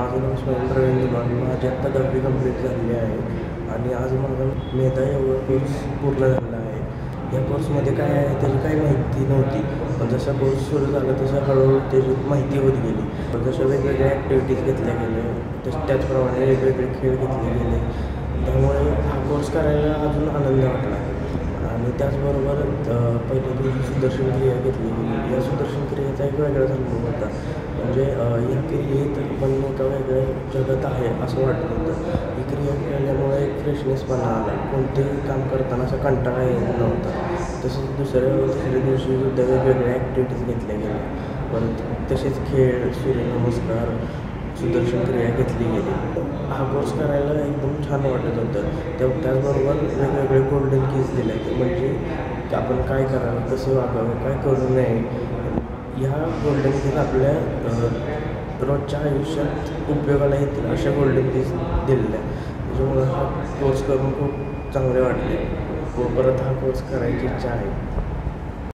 माझं नाव स्वयं प्रवीण दुलान. माझी आत्ता 10वी कंप्लीट झालेली आहे आणि आज माझा मेधा योगा कोर्स पूर्ण झालेला आहे. या कोर्समध्ये काय आहे त्याची काही माहिती नव्हती, पण जसा कोर्स सुरू झाला तसं हळूहळू त्याची माहिती होत गेली. जशा वेगवेगळ्या ॲक्टिव्हिटीज घेतल्या गेल्या त्याचप्रमाणे वेगवेगळे खेळ घेतले गेले. त्यामुळे हा कोर्स करायला अजून आनंद वाटला. आणि त्याचबरोबर पहिल्या दिवशी सुदर्शन क्रिया घेतली गेली. या सुदर्शन क्रियेचा एक वेगळाच अनुभव होता. म्हणजे या क्रियेत आपण एका वेगळ्या जगात आहे असं वाटत होतं. ही क्रिया केल्यामुळे एक फ्रेशनेसपणा आला. कोणतेही काम करताना असा कंटाळा येत नव्हता. तसंच तिसऱ्या दिवशी सुद्धा वेगवेगळ्या ॲक्टिव्हिटीज घेतल्या गेल्या. परत तसेच खेळ, सूर्यनमस्कार, सुदर्शन क्रिया घेतली गेली. हा कोर्स करायला एकदम छान वाटत होतं. त्याचबरोबर वेगवेगळे गोल्डन कीज दिले, म्हणजे आपण काय करावं, कसं वागावं, काय करू नये, ह्या गोल्डन कीज आपल्या रोजच्या आयुष्यात उपयोगाला येतील अशा गोल्डन कीज दिलेल्या. त्याच्यामुळं हा कोर्स करून खूप चांगले वाटले व परत हा कोर्स करायची इच्छा आहे.